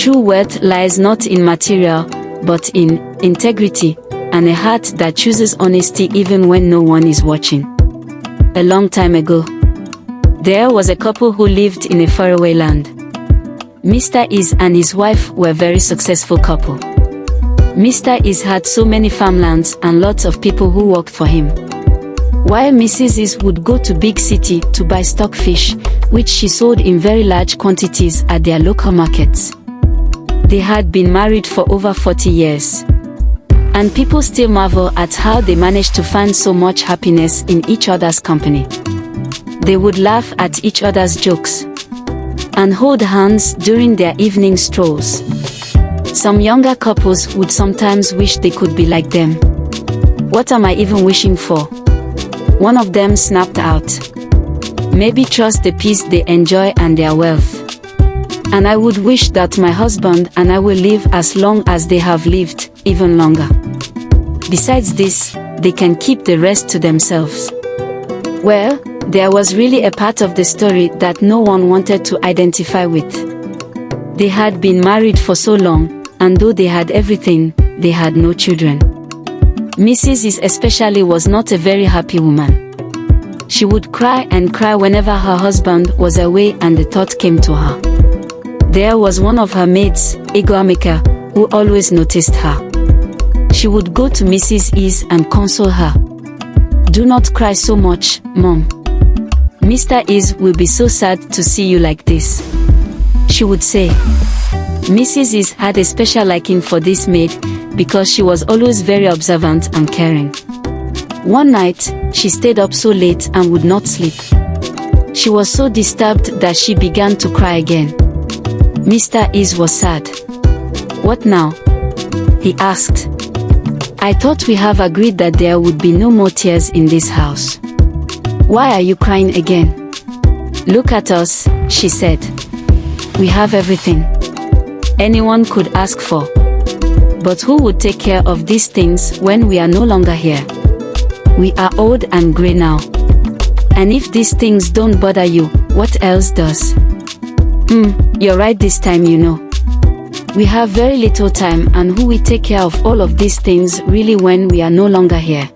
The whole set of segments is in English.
true wealth lies not in material, but in integrity, and a heart that chooses honesty even when no one is watching. A long time ago, there was a couple who lived in a faraway land. Mr. Is and his wife were a very successful couple. Mr. Is had so many farmlands and lots of people who worked for him, while Mrs. Is would go to big city to buy stockfish, which she sold in very large quantities at their local markets. They had been married for over 40 years. And people still marvel at how they managed to find so much happiness in each other's company. They would laugh at each other's jokes and hold hands during their evening strolls. Some younger couples would sometimes wish they could be like them. "What am I even wishing for?" one of them snapped out. "Maybe trust the peace they enjoy and their wealth. And I would wish that my husband and I will live as long as they have lived, even longer. Besides this, they can keep the rest to themselves." Well, there was really a part of the story that no one wanted to identify with. They had been married for so long, and though they had everything, they had no children. Mrs. Is especially was not a very happy woman. She would cry and cry whenever her husband was away, and the thought came to her. There was one of her maids, Egoamika, who always noticed her. She would go to Mrs. Is and console her. "Do not cry so much, Mom. Mr. Is will be so sad to see you like this," she would say. Mrs. Is had a special liking for this maid because she was always very observant and caring. One night, she stayed up so late and would not sleep. She was so disturbed that she began to cry again. Mr. Is was sad. "What now?" he asked. "I thought we have agreed that there would be no more tears in this house. Why are you crying again?" "Look at us," she said. "We have everything anyone could ask for. But who would take care of these things when we are no longer here? We are old and grey now. And if these things don't bother you, what else does?" You're right this time, you know. We have very little time, and who will take care of all of these things really when we are no longer here?"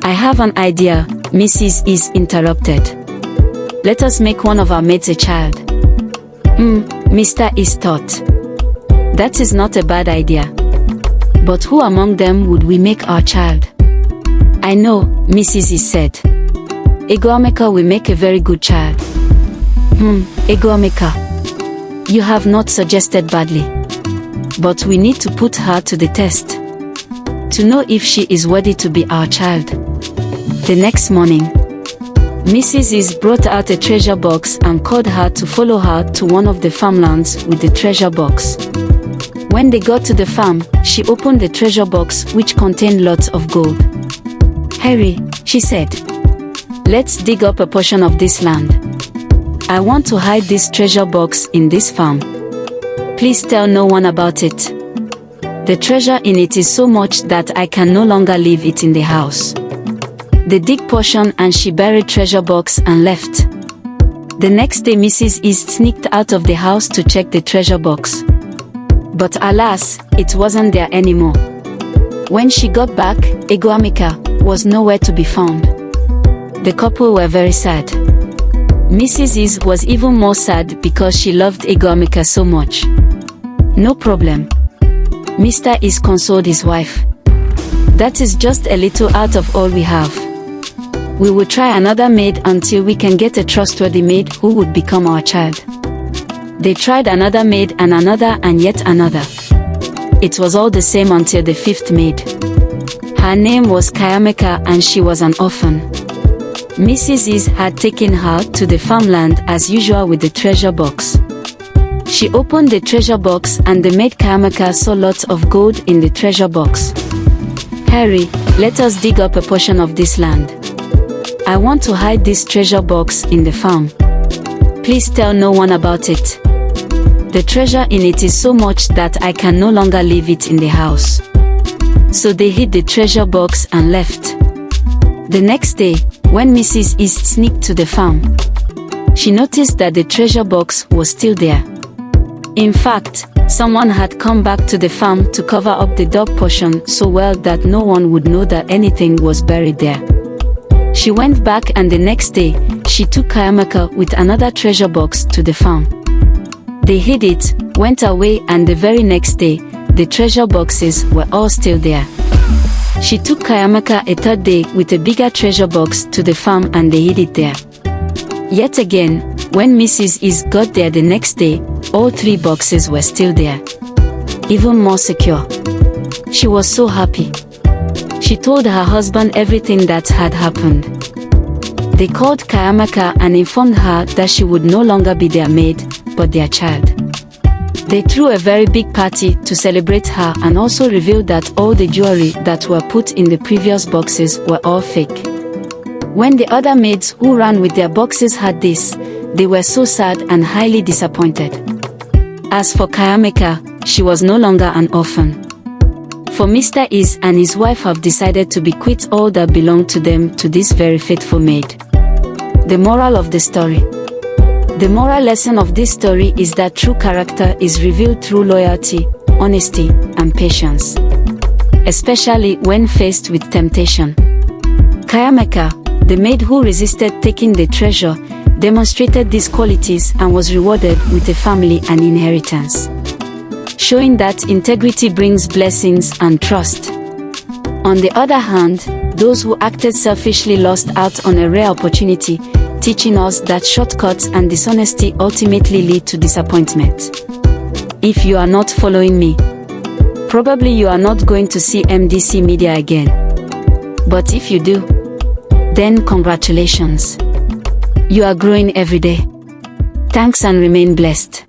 "I have an idea," Mrs. Is interrupted. "Let us make one of our maids a child." Mr. Is thought. "That is not a bad idea. But who among them would we make our child?" "I know," Mrs. Is said. "Egoamika will make a very good child." Egoamika. You have not suggested badly. But we need to put her to the test to know if she is worthy to be our child." The next morning, Mrs. Is brought out a treasure box and called her to follow her to one of the farmlands with the treasure box. When they got to the farm, she opened the treasure box, which contained lots of gold. "Hurry," she said. "Let's dig up a portion of this land. I want to hide this treasure box in this farm. Please tell no one about it. The treasure in it is so much that I can no longer leave it in the house." They dig portion and she buried treasure box and left. The next day Mrs. Is sneaked out of the house to check the treasure box. But alas, it wasn't there anymore. When she got back, Egoamika was nowhere to be found. The couple were very sad. Mrs. Is was even more sad because she loved Egoamika so much. "No problem," Mr. Is consoled his wife. "That is just a little out of all we have. We will try another maid until we can get a trustworthy maid who would become our child." They tried another maid and another and yet another. It was all the same until the fifth maid. Her name was Kayamika and she was an orphan. Mrs. Is had taken her to the farmland as usual with the treasure box. She opened the treasure box and the maid Kayamika saw lots of gold in the treasure box. "Hurry, let us dig up a portion of this land. I want to hide this treasure box in the farm. Please tell no one about it. The treasure in it is so much that I can no longer leave it in the house." So they hid the treasure box and left. The next day, when Mrs. Is sneaked to the farm, she noticed that the treasure box was still there. In fact, Someone had come back to the farm to cover up the dog portion so well that no one would know that anything was buried there. She went back, and the next day, she took Kayamaka with another treasure box to the farm. They hid it, went away, and the very next day, the treasure boxes were all still there. She took Kayamaka a third day with a bigger treasure box to the farm, and they hid it there. Yet again, when Mrs. Is got there the next day, all 3 boxes were still there. Even more secure. She was so happy. She told her husband everything that had happened. They called Kayamaka and informed her that she would no longer be their maid, but their child. They threw a very big party to celebrate her and also revealed that all the jewelry that were put in the previous boxes were all fake. When the other maids who ran with their boxes heard this, they were so sad and highly disappointed. As for Kayamaka, she was no longer an orphan. For Mr. Is and his wife have decided to bequeath all that belonged to them to this very faithful maid. The moral of the story. The moral lesson of this story is that true character is revealed through loyalty, honesty, and patience, especially when faced with temptation. Kayamaka, the maid who resisted taking the treasure, demonstrated these qualities and was rewarded with a family and inheritance, showing that integrity brings blessings and trust. On the other hand, those who acted selfishly lost out on a rare opportunity, teaching us that shortcuts and dishonesty ultimately lead to disappointment. If you are not following me, probably you are not going to see MDC Media again. But if you do, then congratulations. You are growing every day. Thanks and remain blessed.